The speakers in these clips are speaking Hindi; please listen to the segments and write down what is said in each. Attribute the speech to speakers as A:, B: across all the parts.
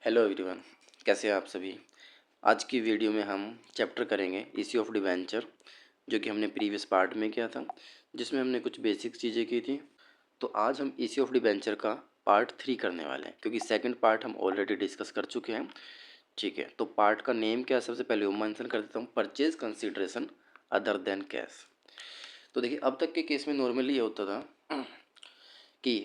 A: हेलो एवरीवन, कैसे हैं आप सभी। आज की वीडियो में हम चैप्टर करेंगे इश्यू ऑफ डिबेंचर, जो कि हमने प्रीवियस पार्ट में किया था, जिसमें हमने कुछ बेसिक चीज़ें की थी। तो आज हम इश्यू ऑफ डिबेंचर का पार्ट 3 करने वाले हैं, क्योंकि सेकंड पार्ट हम ऑलरेडी डिस्कस कर चुके हैं। ठीक है, तो पार्ट का नेम क्या है, सबसे पहले वो मेंशन कर देता हूँ, purchase consideration other than cash. तो देखिए, अब तक के केस में नॉर्मली ये होता था कि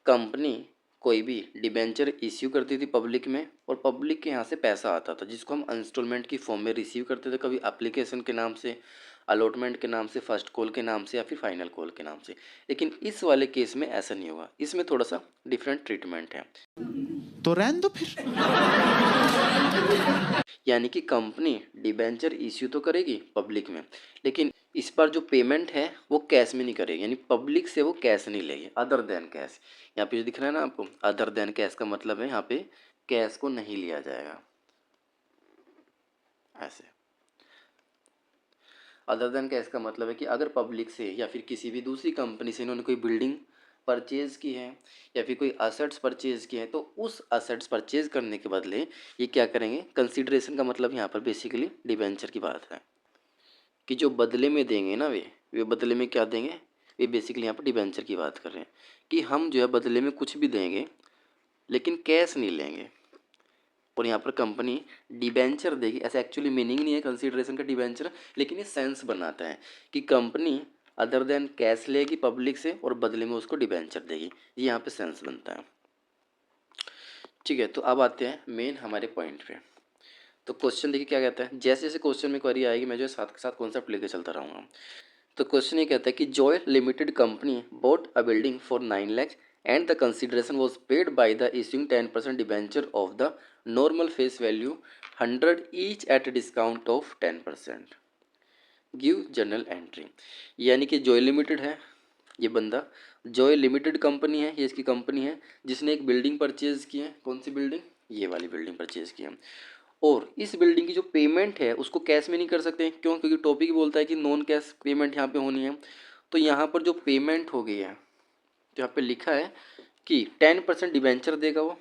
A: कंपनी कोई भी डिबेंचर इश्यू करती थी पब्लिक में, और पब्लिक के यहाँ से पैसा आता था जिसको हम इंस्टॉलमेंट की फॉर्म में रिसीव करते थे, कभी एप्लीकेशन के नाम से, अलॉटमेंट के नाम से, फर्स्ट कॉल के नाम से, या फिर फाइनल कॉल के नाम से। लेकिन इस वाले केस में ऐसा नहीं होगा, इसमें थोड़ा सा डिफरेंट ट्रीटमेंट है।
B: तो रहने दो फिर।
A: यानी कि कंपनी डिबेंचर इश्यू तो करेगी पब्लिक में, लेकिन इस बार जो पेमेंट है वो कैश में नहीं करेगी, यानी पब्लिक से वो कैश नहीं लेगी, अदर देन कैश। यहाँ पे जो दिख रहा है ना आपको, अदर देन कैश का मतलब है यहाँ पे कैश को नहीं लिया जाएगा। ऐसे अदर देन कैश का मतलब है कि अगर पब्लिक से या फिर किसी भी दूसरी कंपनी से इन्होंने कोई बिल्डिंग परचेज़ की है या फिर कोई असेट्स परचेज़ किए हैं, तो उस असेट्स परचेज़ करने के बदले ये क्या करेंगे, कंसिडरेशन का मतलब यहाँ पर बेसिकली डिबेंचर की बात है कि जो बदले में देंगे ना, वे बदले में क्या देंगे, वे बेसिकली यहाँ पर डिबेंचर की बात कर रहे हैं कि हम जो है बदले में कुछ भी देंगे लेकिन कैश नहीं लेंगे। और यहाँ पर कंपनी डिबेंचर देगी, ऐसा एक्चुअली मीनिंग नहीं है कंसीडरेशन का डिबेंचर, लेकिन ये सेंस बनाता है कि कंपनी अदर देन कैश लेगी पब्लिक से और बदले में उसको डिबेंचर देगी। ये यहाँ पे सेंस बनता है। ठीक है, तो अब आते हैं मेन हमारे पॉइंट पे। तो क्वेश्चन देखिए क्या कहता है, जैसे जैसे क्वेश्चन में क्वेरी आएगी मैं जो है साथ के साथ कॉन्सेप्ट लेकर चलता रहूँगा। तो क्वेश्चन ये कहता है कि Joy limited company boat a building for 9 lakhs and the consideration was paid by the issuing 10% debenture of the normal face value 100 each at discount of 10%। Give journal entry. यानी कि जॉय लिमिटेड है ये बंदा, जॉय लिमिटेड कंपनी है, ये इसकी कंपनी है जिसने एक बिल्डिंग परचेज की है। कौन सी बिल्डिंग, ये वाली बिल्डिंग परचेज की है। और इस बिल्डिंग की जो पेमेंट है उसको कैश में नहीं कर सकते, क्यों, क्योंकि टॉपिक बोलता है कि नॉन कैश पेमेंट यहाँ पे होनी है। तो यहाँ पर जो पेमेंट हो गई है, तो यहाँ पे लिखा है कि 10% डिबेंचर देगा वो,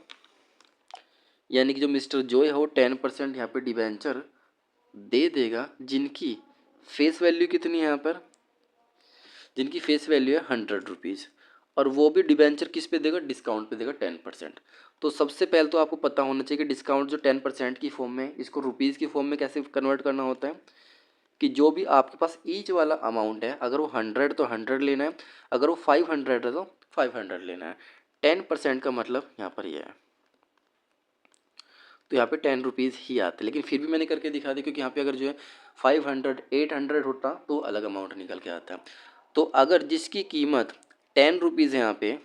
A: यानी कि जो मिस्टर जॉय है वो 10% यहाँ पे डिबेंचर दे देगा, जिनकी फेस वैल्यू कितनी है यहाँ पर, जिनकी फेस वैल्यू है 100 रुपीज़। और वो भी डिबेंचर किस पे देगा, डिस्काउंट पे देगा 10%। तो सबसे पहले तो आपको पता होना चाहिए कि डिस्काउंट जो 10% की फॉर्म में, इसको रुपीज़ की फॉर्म में कैसे कन्वर्ट करना होता है कि जो भी आपके पास ईच वाला अमाउंट है, अगर वो 100 तो 100 लेना है, अगर वो 500 है तो 500 लेना है। 10% का मतलब यहाँ पर यह है। तो यहाँ पे 10 रुपीज़ ही आते, लेकिन फिर भी मैंने करके दिखा दी, क्योंकि यहाँ पे अगर जो है 500 800 होता तो अलग अमाउंट निकल के आता। तो अगर जिसकी कीमत 10 रुपीज़ है यहाँ पे,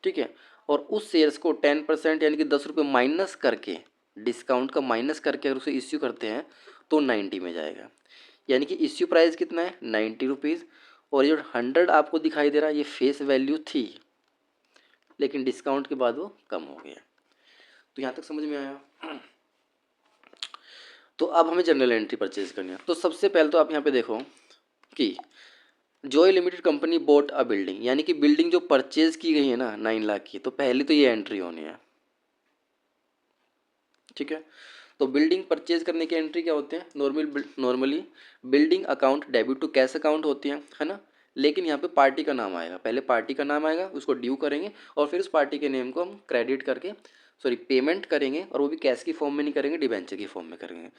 A: ठीक है, और उस शेयर्स को 10% यानी कि 10 रुपये माइनस करके, डिस्काउंट का माइनस करके अगर उसे इश्यू करते हैं तो 90 में जाएगा। यानी कि इश्यू प्राइस कितना है, 90 रुपीज़। और ये 100 आपको दिखाई दे रहा है, ये फेस वैल्यू थी, लेकिन डिस्काउंट के बाद वो कम हो गया। तो यहाँ तक समझ में आया। तो अब हमें जनरल एंट्री परचेज करनी है। तो सबसे पहले तो आप यहाँ पे देखो कि जॉय लिमिटेड कंपनी बोट अ बिल्डिंग, यानी कि बिल्डिंग जो परचेज की गई है ना 9 लाख की, तो पहले तो ये एंट्री होनी है। ठीक है, तो बिल्डिंग परचेज करने की एंट्री क्या होते हैं, normally building account debit to cash account होती है ना। लेकिन यहाँ पे पार्टी का नाम आएगा, पहले पार्टी का नाम आएगा, उसको ड्यू करेंगे और फिर उस पार्टी के नेम को हम क्रेडिट करके, सॉरी पेमेंट करेंगे, और वो भी कैश की फॉर्म में नहीं करेंगे, डिबेंचर की फॉर्म में करेंगे।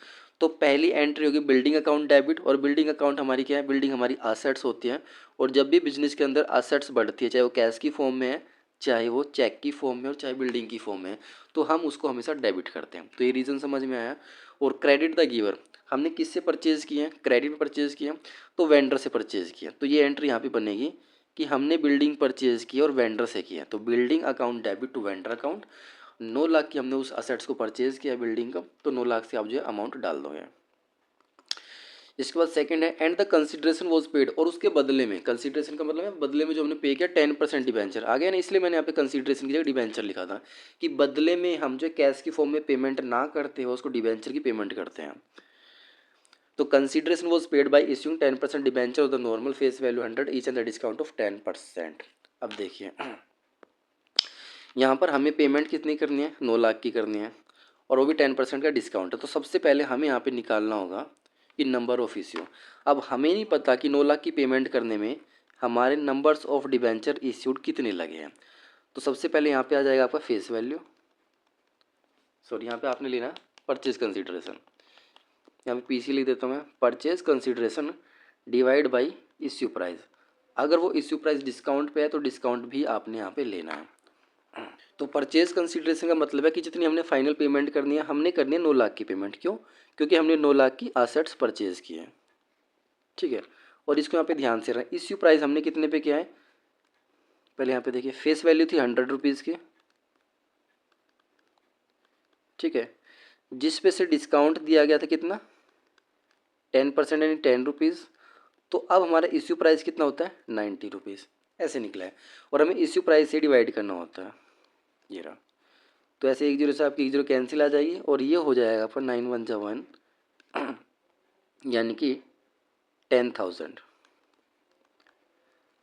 A: तो पहली एंट्री होगी बिल्डिंग अकाउंट डेबिट, और बिल्डिंग अकाउंट हमारी क्या है, बिल्डिंग हमारी असेट्स होती है। और जब भी बिजनेस के अंदर असेट्स बढ़ती है, चाहे वो कैश की फॉर्म में है, चाहे वो चेक की फॉर्म में और चाहे बिल्डिंग की फॉर्म में, तो हम उसको हमेशा डेबिट करते हैं। तो ये रीज़न समझ में आया। और क्रेडिट द गिवर, हमने किससे परचेज़ किए हैं, क्रेडिट में परचेज़ किया, तो वेंडर से परचेज़ किया। तो ये एंट्री यहाँ पे बनेगी कि हमने बिल्डिंग परचेज़ की और वेंडर से किया, तो building account debit to vendor account. 9 lakh की हमने उस असेट्स को परचेज़ किया बिल्डिंग का, तो 9 लाख से आप जो है अमाउंट डाल दोगे। इसके बाद सेकंड है and the consideration was paid, और उसके बदले में, कंसिडरेशन का मतलब है बदले में जो हमने पे किया 10% डिबेंचर आ गया ना, इसलिए मैंने यहाँ पे कंसिडरेशन की जगह डिबेंचर लिखा था कि बदले में हम जो कैश की फॉर्म में पेमेंट ना करते हो उसको डिबेंचर की पेमेंट करते हैं। तो consideration was paid by issuing 10% debenture of the normal face value 100 each and the discount of 10%। अब देखिए यहाँ पर हमें पेमेंट कितनी करनी है, 9 लाख की करनी है। और वो भी 10% का डिस्काउंट है। तो सबसे पहले हमें यहाँ पे निकालना होगा कि नंबर ऑफ इश्यू। अब हमें नहीं पता कि 9 लाख की पेमेंट करने में हमारे नंबर्स ऑफ डिबेंचर इश्यूड कितने लगे हैं। तो सबसे पहले यहाँ पे आ जाएगा आपका फेस वैल्यू, सॉरी यहाँ पे आपने लेना परचेज कंसिडरेशन। यहाँ पे पीसी लिख देता हूँ मैं, purchase consideration divide by issue price. अगर वो इश्यू प्राइस डिस्काउंट पे है तो डिस्काउंट भी आपने यहाँ पे लेना है। तो परचेज कंसिडरेशन का मतलब है कि जितनी हमने फाइनल पेमेंट करनी है, हमने करनी है 9 लाख की पेमेंट। क्यों? क्योंकि हमने 9 लाख की असेट्स परचेज की है, ठीक है। और इसको यहाँ पे ध्यान से रखें, इश्यू प्राइस हमने कितने पे किया है, पहले यहाँ पे देखिए फेस वैल्यू थी 100 रुपीज़ की, ठीक है, जिस पे से डिस्काउंट दिया गया था कितना, 10% यानी 10 रुपीज़। तो अब हमारा इश्यू प्राइस कितना होता है, 90 रुपीज़, ऐसे निकला है। और हमें इश्यू प्राइस से डिवाइड करना होता है, ये रहा। तो ऐसे 1 जीरो से आपकी 1 जीरो कैंसिल आ जाएगी और ये हो जाएगा आपका 9 1 जा 1 यानी कि 10,000।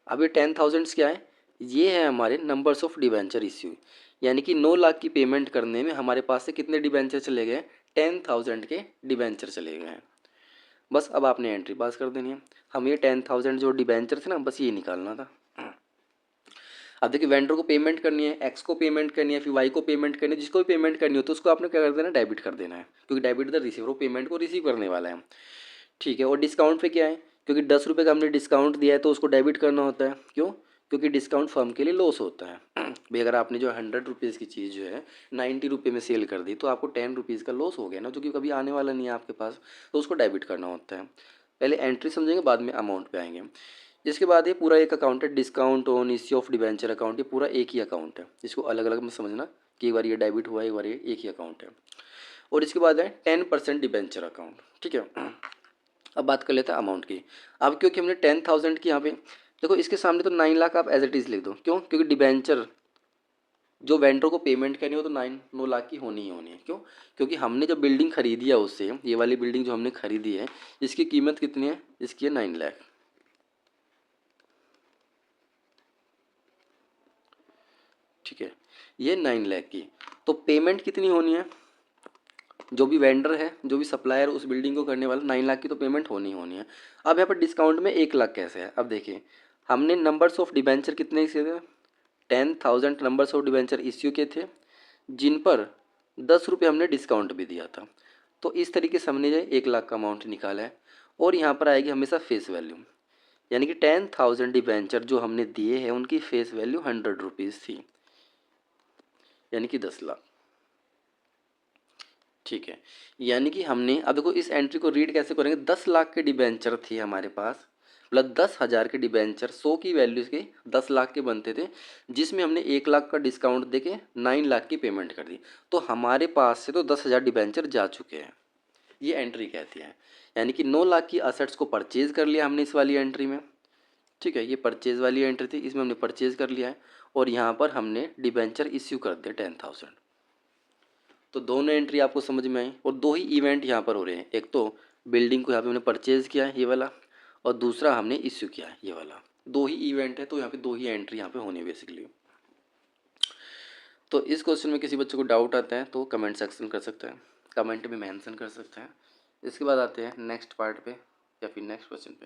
A: अब ये 10,000 क्या है, ये है हमारे नंबर्स ऑफ डिबेंचर इश्यू। यानी कि 9 लाख की पेमेंट करने में हमारे पास से कितने डिबेंचर चले गए, 10,000 के डिबेंचर चले गए हैं। बस अब आपने एंट्री पास कर देनी है। हम ये 10,000 जो डिबेंचर थे ना, बस ये निकालना था। अब देखिए वेंडर को पेमेंट करनी है, एक्स को पेमेंट करनी है, फिर वाई को पेमेंट करनी है, जिसको भी पेमेंट करनी हो तो उसको आपने क्या कर देना है, डेबिट कर देना है, क्योंकि डेबिट द रिसीवर, वो पेमेंट को रिसीव करने वाला है, ठीक है। और डिस्काउंट पे क्या है, क्योंकि 10 रुपये का हमने डिस्काउंट दिया है तो उसको डेबिट करना होता है। क्यों? क्योंकि डिस्काउंट फर्म के लिए लॉस होता है भाई। अगर आपने जो 100 रुपीज़ की चीज़ जो है 90 रुपये में सेल कर दी तो आपको 10 रुपीज़ का लॉस हो गया ना, जो कि कभी आने वाला नहीं है आपके पास, तो उसको डेबिट करना होता है। पहले एंट्री समझेंगे, बाद में अमाउंट पे आएंगे। इसके बाद ये पूरा एक अकाउंट है, discount on issue of debenture account. ये पूरा एक ही अकाउंट है, इसको अलग अलग में समझना कि एक बार ये डेबिट हुआ, एक बार ये एक ही अकाउंट है। और इसके बाद है 10% डिबेंचर अकाउंट, ठीक है। अब बात कर लेते हैं अमाउंट की। अब क्योंकि हमने 10,000 की यहाँ पे देखो, इसके सामने तो 9 लाख आप एज इट इज़ लिख दो। क्यों? क्योंकि डिबेंचर जो वेंडर को पेमेंट करनी हो तो 9 लाख की होनी ही होनी है। क्यों? क्योंकि हमने जो बिल्डिंग खरीदी है उससे, ये वाली बिल्डिंग जो हमने खरीदी है, इसकी कीमत कितनी है, इसकी है 9 लाख, ठीक है, ये 9 लाख की। तो पेमेंट कितनी होनी है, जो भी वेंडर है, जो भी सप्लायर उस बिल्डिंग को करने वाला, 9 लाख की तो पेमेंट होनी ही होनी है। अब यहाँ पर डिस्काउंट में 1 लाख कैसे है, अब देखिए हमने नंबर्स ऑफ डिबेंचर कितने से थे, 10,000 नंबर्स ऑफ डिबेंचर इश्यू के थे, जिन पर 10 रुपये हमने डिस्काउंट भी दिया था। तो इस तरीके से हमने जो 1 लाख का अमाउंट निकाला है। और यहाँ पर आएगी हमेशा फेस वैल्यू, यानी कि 10,000 डिबेंचर जो हमने दिए हैं उनकी फेस वैल्यू 100 रुपीज़ थी, यानी कि 10 लाख, ठीक है। यानी कि हमने, अब देखो इस एंट्री को रीड कैसे करेंगे, 10 लाख के डिबेंचर थे हमारे पास, मतलब 10,000 के डिबेंचर 100 की वैल्यू के 10 लाख के बनते थे, जिसमें हमने 1 लाख का डिस्काउंट देके 9 लाख की पेमेंट कर दी। तो हमारे पास से तो 10,000 डिबेंचर जा चुके हैं, ये एंट्री कहती है। यानी कि 9 लाख की असेट्स को परचेज कर लिया हमने इस वाली एंट्री में, ठीक है। ये परचेज वाली एंट्री थी, इसमें हमने परचेज कर लिया है। और यहाँ पर हमने डिबेंचर इश्यू कर दिया 10,000। तो दोनों एंट्री आपको समझ में आई। और दो ही इवेंट यहाँ पर हो रहे हैं, एक तो बिल्डिंग को यहाँ पे हमने परचेज किया है ये वाला, और दूसरा हमने इश्यू किया है ये वाला। दो ही इवेंट है, तो यहाँ पे दो ही एंट्री यहाँ पे होनी है बेसिकली। तो इस क्वेश्चन में किसी बच्चे को डाउट आता है तो कमेंट सेक्शन कर सकते हैं, कमेंट में मेंशन कर सकते हैं। इसके बाद आते हैं नेक्स्ट पार्ट पे या फिर नेक्स्ट क्वेश्चन पे।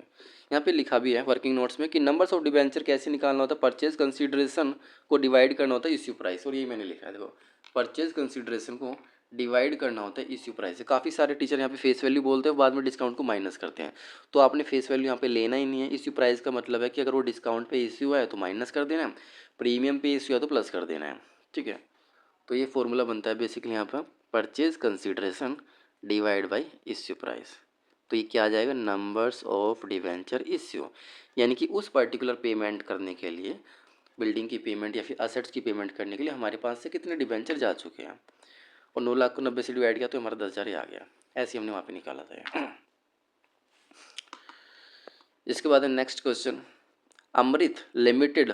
A: यहाँ पे लिखा भी है वर्किंग नोट्स में कि नंबर्स ऑफ डिबेंचर कैसे निकालना होता है, परचेज कंसीडरेशन को डिवाइड करना होता है इश्यू प्राइस। और यही मैंने लिखा है, देखो परचेज कंसीडरेशन को डिवाइड करना होता है इश्यू प्राइस से। काफ़ी सारे टीचर यहाँ पे फेस वैल्यू बोलते हैं, बाद में डिस्काउंट को माइनस करते हैं। तो आपने फेस वैल्यू यहाँ पे लेना ही नहीं है। इश्यू प्राइस का मतलब है कि अगर वो डिस्काउंट पे इश्यू है तो माइनस कर देना है, प्रीमियम पे इश्यू है तो प्लस कर देना है, ठीक है। तो ये फॉर्मूला बनता है बेसिकली यहाँ पर, purchase consideration divide by issue price. तो ये क्या आ जाएगा, नंबर्स ऑफ डिवेंचर इश्यू। यानी कि उस पर्टिकुलर पेमेंट करने के लिए, बिल्डिंग की पेमेंट या फिर असेट्स की पेमेंट करने के लिए हमारे पास से कितने डिवेंचर जा चुके हैं। और 9 लाख को 90 से डिवाइड किया तो हमारा 10,000 ही आ गया। ऐसे हमने वहाँ पे निकाला था। इसके बाद है next question, Amrit limited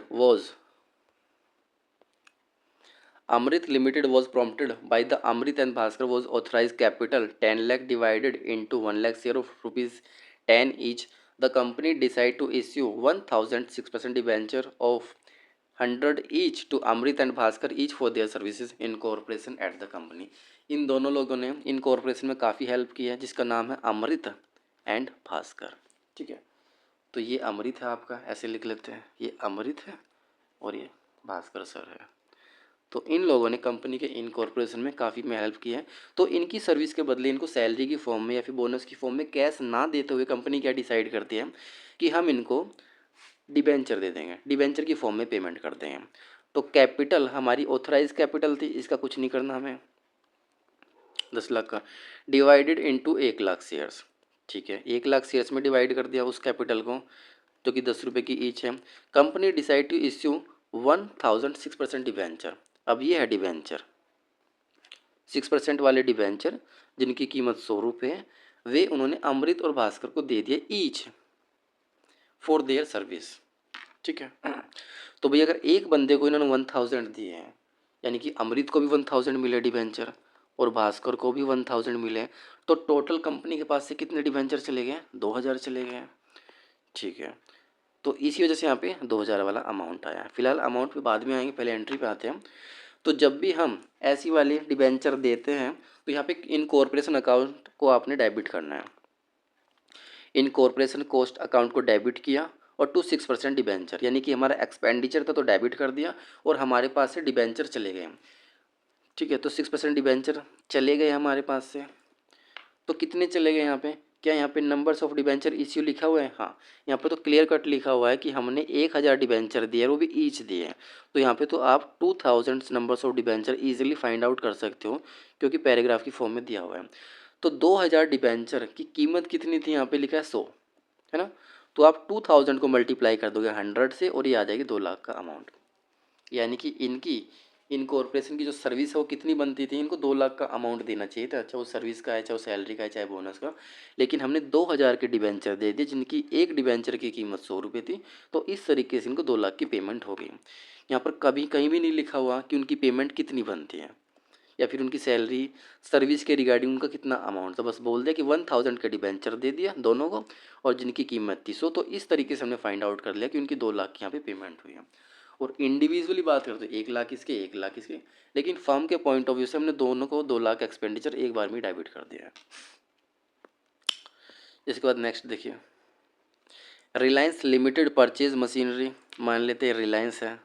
A: was prompted by the Amrit and Bhaskar was authorized capital 10 lakh divided into 1 lakh share of rupees 10 each. The company decided to issue 1,006% debenture of 100 each to Amrit and Bhaskar each for their services in corporation at the company. इन दोनों लोगों ने इन कॉरपोरेशन में काफ़ी हेल्प की है, जिसका नाम है अमृत एंड भास्कर। ठीक है, तो ये अमृत है आपका, ऐसे लिख लेते हैं, ये अमृत है और ये भास्कर सर है। तो इन लोगों ने कंपनी के इन कॉरपोरेशन में काफ़ी में हेल्प की है। तो इनकी सर्विस के बदले इनको सैलरी की फॉर्म में या फिर बोनस की फॉर्म में कैश ना देते हुए कंपनी क्या डिसाइड करती है कि हम इनको डिबेंचर दे देंगे, डिबेंचर की फॉर्म में पेमेंट कर देंगे। तो कैपिटल हमारी ऑथराइज कैपिटल थी, इसका कुछ नहीं करना हमें, 10 लाख का, डिवाइडेड इंटू 1 लाख शेयर्स। ठीक है, 1 लाख शेयर्स में डिवाइड कर दिया उस कैपिटल को, जो कि 10 रुपये की ईच है। Company decide to issue 1006% debenture. अब ये है डिबेंचर, 6% वाले डिबेंचर जिनकी कीमत 100 रुपये है, वे उन्होंने अमृत और भास्कर को दे दिए ईच फॉर देयर सर्विस। ठीक है, तो भैया अगर एक बंदे को इन्होंने 1000 दिए हैं, यानी कि अमृत को भी 1000 मिले डिबेंचर और भास्कर को भी 1000 मिले, तो टोटल कंपनी के पास से कितने डिबेंचर चले गए? 2000 चले गए। ठीक है, तो इसी वजह से यहाँ पे 2000 वाला अमाउंट आया। फिलहाल अमाउंट पे बाद में आएंगे, पहले एंट्री पे आते हैं। तो जब भी हम ऐसी वाली डिबेंचर देते हैं तो यहाँ पे इन कॉरपोरेशन अकाउंट को आपने डेबिट करना है। इन कॉरपोरेशन कॉस्ट अकाउंट को डेबिट किया और टू 6% डिबेंचर, यानी कि हमारा एक्सपेंडिचर था तो डेबिट कर दिया और हमारे पास से डिबेंचर चले गए। ठीक है, तो 6% डिबेंचर चले गए हमारे पास से। तो कितने चले गए यहाँ पे? क्या यहाँ पे नंबर्स ऑफ डिबेंचर इश्यू लिखा हुआ है? हाँ, यहाँ पे तो क्लियर कट लिखा हुआ है कि हमने 1000 डिबेंचर दिए, वो भी ईच दिए हैं। तो यहाँ पे तो आप 2000 numbers of debenture easily find out कर सकते हो, क्योंकि पैराग्राफ की फॉर्म में दिया हुआ है। तो 2000 डिबेंचर की कीमत कितनी थी? यहाँ पे लिखा है 100, है ना। तो आप 2000 को मल्टीप्लाई कर दोगे 100 से और ये आ जाएगी 2 लाख का अमाउंट। यानी कि इन कॉरपोरेशन की जो सर्विस है वो कितनी बनती थी? इनको 2 लाख का अमाउंट देना चाहिए था, चाहे वो सर्विस का है, चाहे वो सैलरी का है, चाहे बोनस का। लेकिन हमने 2000 के डिबेंचर दे दिए, जिनकी एक डिबेंचर की कीमत 100 रुपये थी। तो इस तरीके से इनको 2 लाख की पेमेंट हो गई। यहाँ पर कभी कहीं भी नहीं लिखा हुआ कि उनकी पेमेंट कितनी बनती है या फिर उनकी सैलरी, सर्विस के रिगार्डिंग उनका कितना अमाउंट था। बस बोल दिया कि 1000 का डिबेंचर दे दिया दोनों को और जिनकी कीमत थी 100। तो इस तरीके से हमने फाइंड आउट कर लिया कि उनकी 2 लाख की यहाँ पे पेमेंट हुई है। और इंडिविजुअली बात करते हैं 1 लाख इसके, 1 लाख इसके, लेकिन फर्म के पॉइंट ऑफ व्यू से हमने दोनों को 2 लाख एक्सपेंडिचर एक बार में डेबिट कर दिया है। इसके बाद नेक्स्ट देखिए, रिलायंस लिमिटेड परचेज मशीनरी। मान लेते हैं रिलायंस है,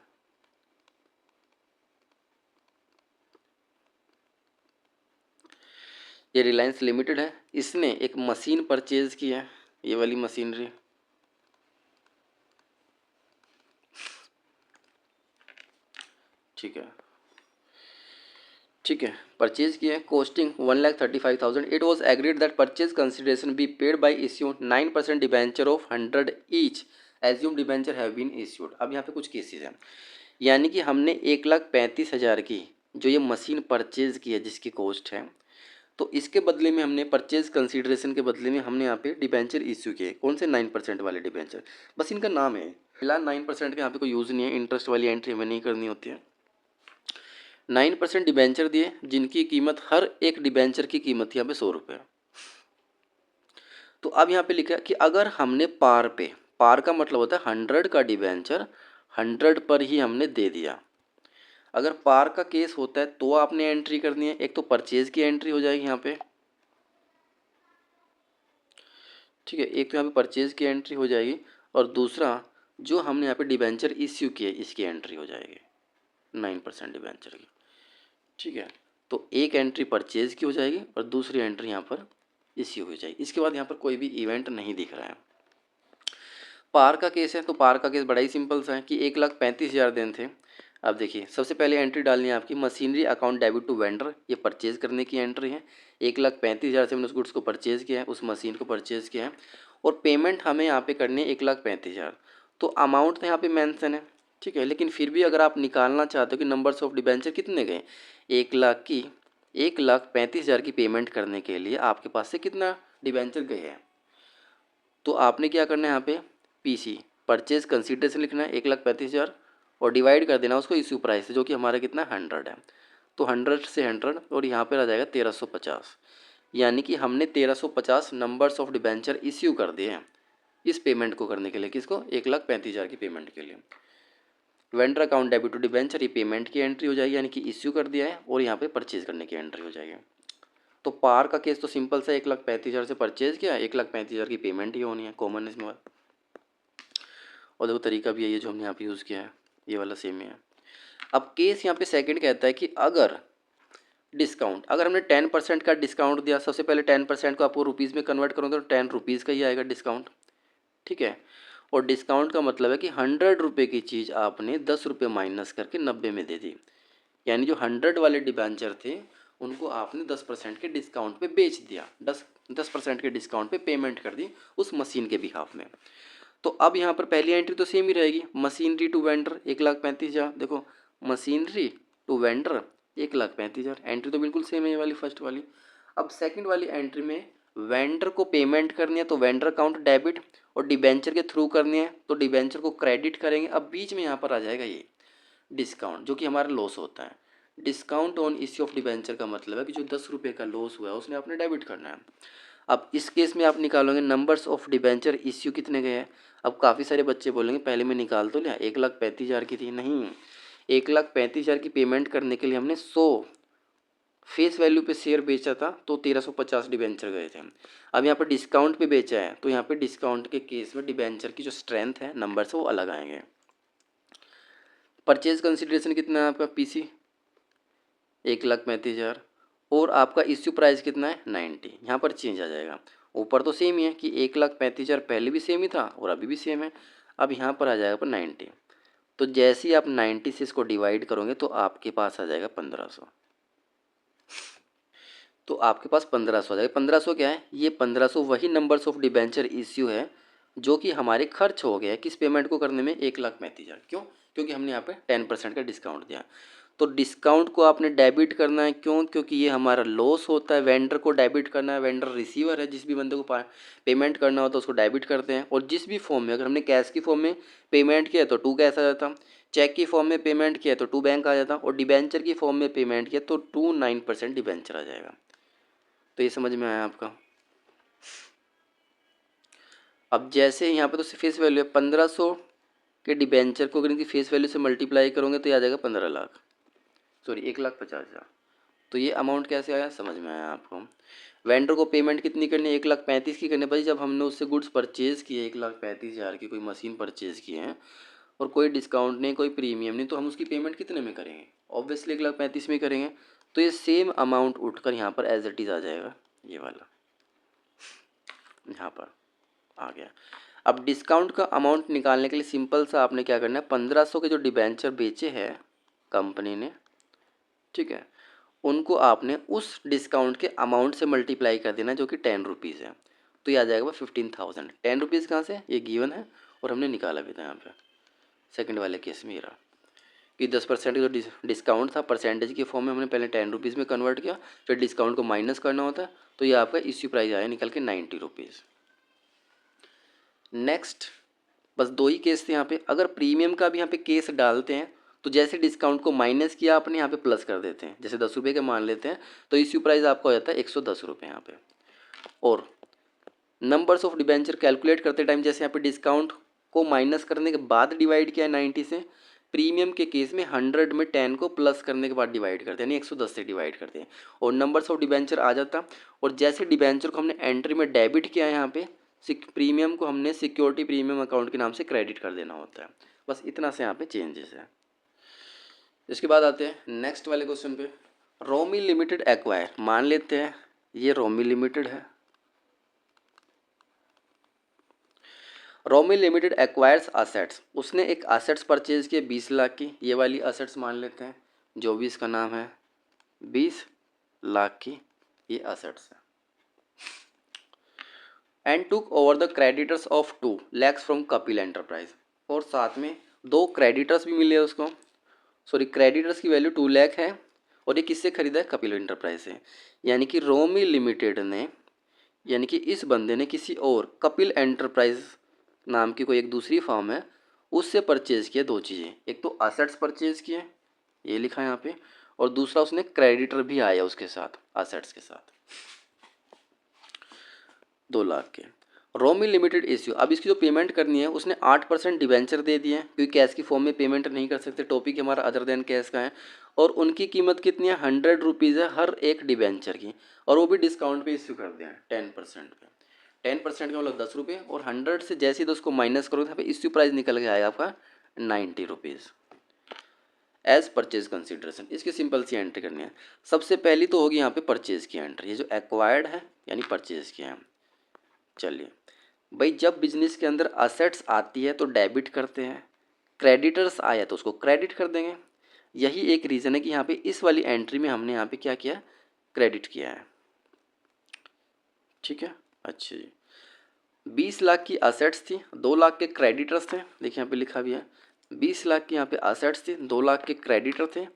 A: ये रिलायंस लिमिटेड है, इसने एक मशीन परचेज की है, ये वाली मशीनरी। ठीक है, ठीक है, परचेज किया है, costing 1,35,000। It was agreed that purchase consideration be paid by issue 9% debenture of 100 each, assume debenture have been issued. अब यहाँ पे कुछ केसेस हैं, यानी कि हमने 1,35,000 की जो ये मशीन परचेज की है, जिसकी कॉस्ट है, तो इसके बदले में हमने परचेज कंसिडरेशन के बदले में हमने यहाँ पे डिबेंचर इश्यू किए। कौन से? 9% वाले डिबेंचर। बस इनका नाम है, फिलहाल 9% का यहाँ पे कोई यूज़ नहीं है, इंटरेस्ट वाली एंट्री हमें नहीं करनी होती है। 9% डिबेंचर दिए, जिनकी कीमत, हर एक डिबेंचर की कीमत थी यहाँ पे 100 रुपये। तो अब यहाँ पे लिखा है कि अगर हमने पार पे, पार का मतलब होता है 100 का डिबेंचर 100 पर ही हमने दे दिया। अगर पार का केस होता है तो आपने एंट्री करनी है, एक तो परचेज की एंट्री हो जाएगी यहाँ पे, ठीक है, एक तो यहाँ पे परचेज की एंट्री हो जाएगी और दूसरा जो हमने यहाँ पे डिबेंचर इश्यू किए इसकी एंट्री हो जाएगी 9% डिबेंचर की। ठीक है, तो एक एंट्री परचेज की हो जाएगी और दूसरी एंट्री यहाँ पर इश्यू हो जाएगी। इसके बाद यहाँ पर कोई भी इवेंट नहीं दिख रहा है। पार का केस है, तो पार का केस बड़ा ही सिंपल सा है कि 1,35,000 दिन थे। अब देखिए, सबसे पहले एंट्री डालनी है आपकी machinery account debit to vendor, ये परचेज करने की एंट्री है। 1,35,000 से हमने उस गुड्स को परचेज किया है, उस मशीन को परचेज किया है और पेमेंट हमें यहाँ पे करनी है 1,35,000। तो अमाउंट तो यहाँ पे मेंशन है, ठीक है, लेकिन फिर भी अगर आप निकालना चाहते हो कि नंबर्स ऑफ डिबेंचर कितने गए, 1,35,000 की पेमेंट करने के लिए आपके पास से कितना डिबेंचर गए हैं, तो आपने क्या करना है यहाँ पे पीसी परचेज कंसीडरेशन लिखना है 1,35,000 और डिवाइड कर देना उसको इश्यू प्राइस से, जो कि हमारा कितना 100 है। तो 100 से 100 और यहाँ पर आ जाएगा 1350, यानी कि हमने 1350 नंबर्स ऑफ डिबेंचर इश्यू कर दिए हैं इस पेमेंट को करने के लिए। किसको? 1,35,000 की पेमेंट के लिए। Vendor account debit to debenture, ये पेमेंट की एंट्री हो जाएगी, यानी कि इश्यू कर दिया है, और यहाँ पे परचेज करने की एंट्री हो जाएगी। तो पार का केस तो सिंपल सा, 1,35,000 से परचेज किया, 1,35,000 की पेमेंट ही होनी है, कॉमन इसमें बात। और देखो तरीका भी है ये जो हमने यहाँ पे यूज़ किया है, ये वाला सेम ही है। अब केस यहाँ पे सेकंड कहता है कि अगर डिस्काउंट, अगर हमने 10% का डिस्काउंट दिया, सबसे पहले 10% को आपको रुपीज़ में कन्वर्ट करोगे तो 10 रुपीज़ का ही आएगा डिस्काउंट, ठीक है। और डिस्काउंट का मतलब है कि 100 रुपये की चीज़ आपने 10 रुपये माइनस करके 90 में दे दी, यानी जो 100 वाले डिबेंचर थे उनको आपने 10% के डिस्काउंट पे बेच दिया, 10% के डिस्काउंट पे पेमेंट कर दी उस मशीन के बिहाफ में। तो अब यहाँ पर पहली एंट्री तो सेम ही रहेगी, मशीनरी टू वेंडर 1,35,000, देखो मशीनरी टू वेंडर 1,35,000, एंट्री तो बिल्कुल सेम है ये वाली फर्स्ट वाली। अब सेकंड वाली एंट्री में वेंडर को पेमेंट करनी है तो वेंडर अकाउंट डेबिट, और डिबेंचर के थ्रू करनी है तो डिबेंचर को क्रेडिट करेंगे। अब बीच में यहाँ पर आ जाएगा ये डिस्काउंट, जो कि हमारा लॉस होता है। Discount on issue of debenture का मतलब है कि जो 10 रुपये का लॉस हुआ है उसने आपने डेबिट करना है। अब इस केस में आप निकालोगे नंबर्स ऑफ डिबेंचर इश्यू कितने गए हैं। अब काफ़ी सारे बच्चे बोलेंगे पहले मैं निकाल तो लिया, 1,35,000 की थी, नहीं, 1,35,000 की पेमेंट करने के लिए हमने 100 फेस वैल्यू पे शेयर बेचा था तो 1,350 डिबेंचर गए थे। अब यहाँ पर डिस्काउंट पे बेचा है तो यहाँ पे डिस्काउंट के केस में डिबेंचर की जो स्ट्रेंथ है नंबर्स वो अलग आएंगे। परचेज कंसिडरेशन कितना है आपका, पीसी 1,35,000, और आपका इश्यू प्राइस कितना है 90, यहाँ पर चेंज आ जाएगा। ऊपर तो सेम ही है कि 1,35,000 पहले भी सेम ही था और अभी भी सेम है, अब यहाँ पर आ जाएगा पर 90। तो जैसे ही आप 90 से इसको डिवाइड करोगे तो आपके पास आ जाएगा 1,500, तो आपके पास 1,500 आ जाएगा। 1,500 क्या है, ये 1,500 वही नंबर्स ऑफ डिबेंचर इश्यू है जो कि हमारे खर्च हो गया किस पेमेंट को करने में, 1,35,000। क्यों, क्योंकि हमने यहाँ पे 10% का डिस्काउंट दिया। तो डिस्काउंट को आपने डेबिट करना है, क्यों, क्योंकि ये हमारा लॉस होता है। वेंडर को डेबिट करना है, वेंडर रिसीवर है, जिस भी बंदे को पेमेंट करना होता है उसको डेबिट करते हैं। और जिस भी फॉर्म में, अगर हमने कैश की फॉर्म में पेमेंट किया तो 2 कैश आ जाता, चेक की फॉर्म में पेमेंट किया तो 2 बैंक आ जाता, और डिबेंचर की फॉर्म में पेमेंट किया तो 2 9% डिबेंचर आ जाएगा। तो ये समझ में आया आपका। अब जैसे यहाँ पे तो फेस वैल्यू है 1,500 के डिबेंचर को अगर इनकी फेस वैल्यू से मल्टीप्लाई करोगे तो ये आ जाएगा 15 लाख, सॉरी 1,50,000। तो ये अमाउंट कैसे आया, समझ में आया आपको। वेंडर को पेमेंट कितनी करनी है, 1,35,000 की करनी है भाई। जब हमने उससे गुड्स परचेज़ किए 1,35,000 की, कोई मशीन परचेज़ किए हैं और कोई डिस्काउंट नहीं, कोई प्रीमियम नहीं, तो हम उसकी पेमेंट कितने में करेंगे, ऑब्वियसली 1,35,000 में करेंगे। तो ये सेम अमाउंट उठकर यहाँ पर एज इट इज़ आ जाएगा, ये वाला यहाँ पर आ गया। अब डिस्काउंट का अमाउंट निकालने के लिए सिंपल सा आपने क्या करना है, 1,500 के जो डिबेंचर बेचे हैं कंपनी ने, ठीक है, उनको आपने उस डिस्काउंट के अमाउंट से मल्टीप्लाई कर देना जो कि 10 रुपीज़ है। तो ये आ जाएगा 15,000। 10 रुपीज़ कहाँ से, ये गिवन है और हमने निकाला भी था यहाँ पे सेकंड वाले केस में। ये रहा कि 10% का जो डिस्काउंट था परसेंटेज के फॉर्म में हमने पहले 10 रुपीज़ में कन्वर्ट किया, फिर डिस्काउंट को माइनस करना होता है, तो ये आपका इश्यू प्राइस आया निकल के 90 रुपीज़। नेक्स्ट, बस 2 ही केस थे यहाँ पे। अगर प्रीमियम का भी यहाँ पे केस डालते हैं तो जैसे डिस्काउंट को माइनस किया आपने यहाँ पे प्लस कर देते हैं, जैसे 10 रुपये का मान लेते हैं तो इश्यू प्राइस आपका हो जाता है 110 रुपये यहाँ पे। और नंबर्स ऑफ डिबेंचर कैलकुलेट करते टाइम जैसे यहाँ पे डिस्काउंट को माइनस करने के बाद डिवाइड किया है 90 से, प्रीमियम के केस में 100 में 10 को प्लस करने के बाद डिवाइड करते हैं, यानी 110 से डिवाइड करते हैं और नंबर्स ऑफ डिबेंचर आ जाता। और जैसे डिबेंचर को हमने एंट्री में डेबिट किया है यहाँ पे, प्रीमियम को हमने सिक्योरिटी प्रीमियम अकाउंट के नाम से क्रेडिट कर देना होता है। बस इतना से यहाँ पे चेंजेस है। इसके बाद आते हैं नेक्स्ट वाले क्वेश्चन पे। रोमी लिमिटेड एक्वायर, मान लेते हैं ये रोमी लिमिटेड है। रोमी लिमिटेड एक्वायर्स असेट्स, उसने एक असेट्स परचेज किए 20 लाख की, ये वाली असेट्स मान लेते हैं जो भी इसका नाम है 20 लाख की ये असेट्स है। And took over the creditors of 2 lakhs from Kapil enterprise, और साथ में 2 क्रेडिटर्स भी मिले उसको, सॉरी क्रेडिटर्स की वैल्यू 2 लाख है और ये किससे खरीदा है, कपिल एंटरप्राइज से। यानी कि रोमी लिमिटेड ने, यानी कि इस बंदे ने किसी और कपिल एंटरप्राइज नाम की कोई एक दूसरी फर्म है उससे परचेज किया 2 चीज़ें, एक तो असेट्स परचेज किए ये लिखा है यहाँ पे, और दूसरा उसने क्रेडिटर भी आया उसके साथ असेट्स के साथ 2 लाख के। रोमी लिमिटेड इश्यू, अब इसकी जो पेमेंट करनी है उसने 8% डिबेंचर दे दिए हैं, क्योंकि कैश की फॉर्म में पेमेंट नहीं कर सकते, टॉपिक हमारा अदर देन कैश का है। और उनकी कीमत कितनी है, 100 रुपीज़ है हर एक डिबेंचर की, और वो भी डिस्काउंट पे इश्यू कर दिया है 10% पे। 10% का मतलब 10 रुपये, और 100 से जैसे ही तो उसको माइनस करो तो इश्यू प्राइस निकल के आएगा आपका 90 रुपीज़ एज परचेज कंसिडरेशन। इसकी सिंपल सी एंट्री करनी है। सबसे पहली तो होगी यहाँ पे परचेज की एंट्री, ये जो एक्वायर्ड है यानी परचेज की है। चलिए भाई, जब बिजनेस के अंदर असेट्स आती है तो डेबिट करते हैं, क्रेडिटर्स आया तो उसको क्रेडिट कर देंगे। यही एक रीज़न है कि यहाँ पे इस वाली एंट्री में हमने यहाँ पे क्या किया, क्रेडिट किया है। ठीक है, अच्छा जी। 20 लाख की असेट्स थी, 2 लाख के क्रेडिटर्स थे, देखिए यहाँ पे लिखा भी है 20 लाख की यहाँ पे असेट्स थी, 2 लाख के क्रेडिटर थे।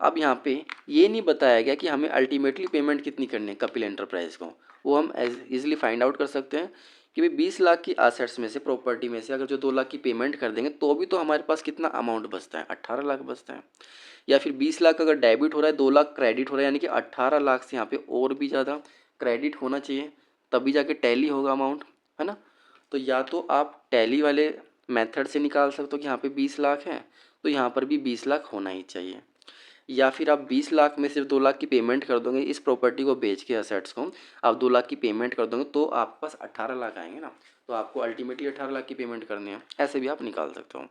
A: अब यहाँ पे ये नहीं बताया गया कि हमें अल्टीमेटली पेमेंट कितनी करनी है कपिल एंटरप्राइज को। वो हम इजीली फाइंड आउट कर सकते हैं कि भाई 20 लाख की असेट्स में से, प्रॉपर्टी में से अगर जो 2 लाख की पेमेंट कर देंगे तो भी तो हमारे पास कितना अमाउंट बचता है, 18 लाख बचता है। या फिर 20 लाख अगर डेबिट हो रहा है, 2 लाख क्रेडिट हो रहा है, यानी कि 18 लाख से यहाँ पे और भी ज़्यादा क्रेडिट होना चाहिए, तभी जाके टैली होगा अमाउंट, है ना। तो या तो आप टैली वाले मेथड से निकाल सकते हो कि यहाँ पे 20 लाख है तो यहाँ पर भी 20 लाख होना ही चाहिए, या फिर आप 20 लाख में सिर्फ 2 लाख की पेमेंट कर दोगे, इस प्रॉपर्टी को बेच के असेट्स को आप 2 लाख की पेमेंट कर दोगे तो आपके पास 18 लाख आएंगे ना, तो आपको अल्टीमेटली 18 लाख की पेमेंट करनी है, ऐसे भी आप निकाल सकते हो।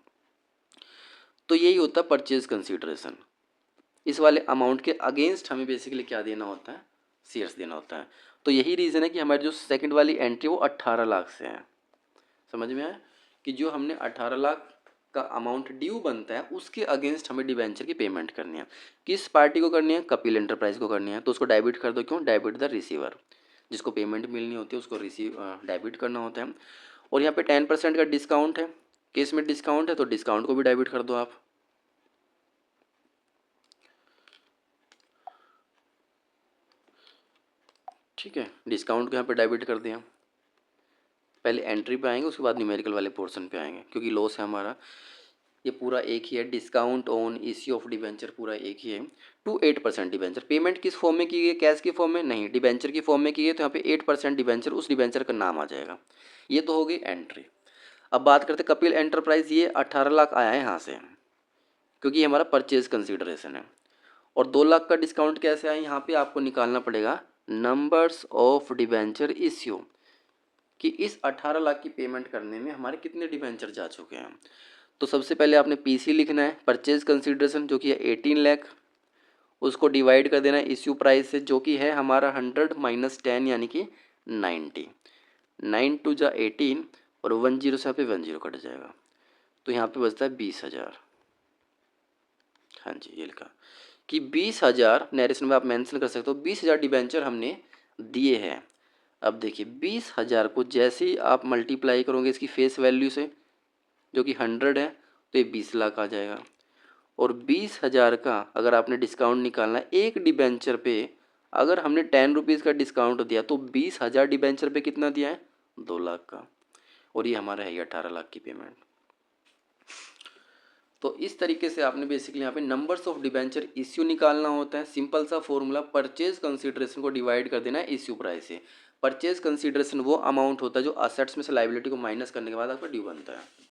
A: तो यही होता है परचेज कंसिडरेशन। इस वाले अमाउंट के अगेंस्ट हमें बेसिकली क्या देना होता है, शेयर्स देना होता है। तो यही रीज़न है कि हमारी जो सेकंड वाली एंट्री वो 18 लाख से है। समझ में आया कि जो हमने 18 लाख का अमाउंट ड्यू बनता है उसके अगेंस्ट हमें डिबेंचर की पेमेंट करनी है। किस पार्टी को करनी है, कपिल एंटरप्राइज को करनी है, तो उसको डेबिट कर दो। क्यों डेबिट, द रिसीवर, जिसको पेमेंट मिलनी होती है उसको डेबिट करना होता है। और यहाँ पे 10% का डिस्काउंट है, केस में डिस्काउंट है तो डिस्काउंट को भी डेबिट कर दो आप। ठीक है, डिस्काउंट को यहाँ पे डेबिट कर दिया। पहले एंट्री पे आएंगे, उसके बाद न्यूमेरिकल वाले पोर्शन पे आएंगे, क्योंकि लॉस है हमारा। ये पूरा एक ही है, discount on issue of debenture पूरा एक ही है। टू 8% डिबेंचर, पेमेंट किस फॉर्म में की गई, कैश की फॉर्म में नहीं, डिबेंचर की फॉर्म में की गई, तो यहाँ पे 8% डिबेंचर, उस डिबेंचर का नाम आ जाएगा। ये तो हो गई एंट्री। अब बात करते हैं कपिल एंटरप्राइज, ये 18 लाख आया है यहाँ से, क्योंकि ये हमारा परचेज कंसिडरेशन है। और 2 लाख का डिस्काउंट कैसे आया, यहाँ पे आपको निकालना पड़ेगा नंबर्स ऑफ डिबेंचर इश्यू, कि इस 18 लाख की पेमेंट करने में हमारे कितने डिबेंचर जा चुके हैं। तो सबसे पहले आपने पीसी लिखना है, परचेज कंसिडरेशन जो कि है 18 लाख, उसको डिवाइड कर देना है इश्यू प्राइस से, जो कि है हमारा 100 माइनस 10 यानी कि 90। 9 टू जा 18 और 10 से यहाँ पे 10 कट जाएगा, तो यहाँ पे बचता है 20,000। हाँ जी, ये लिखा कि 20,000, नरेशन में आप मेंशन कर सकते हो 20,000 डिबेंचर हमने दिए हैं। अब देखिए 20,000 को जैसे ही आप मल्टीप्लाई करोगे इसकी फेस वैल्यू से, जो कि 100 है, तो ये 20 लाख आ जाएगा। और 20,000 का अगर आपने डिस्काउंट निकालना है एक डिबेंचर पे, अगर हमने 10 रुपीज़ का डिस्काउंट दिया तो 20,000 डिबेंचर पे कितना दिया है, 2 लाख का, और ये हमारा है 18 लाख की पेमेंट। तो इस तरीके से आपने बेसिकली यहाँ पे नंबर्स ऑफ डिबेंचर इश्यू निकालना होता है। सिंपल सा फॉर्मूला, परचेज कंसीडरेशन को डिवाइड कर देना है इश्यू प्राइस से। परचेज कंसीडरेशन वो अमाउंट होता है जो असेट्स में से लाइबिलिटी को माइनस करने के बाद आपका ड्यू बनता है।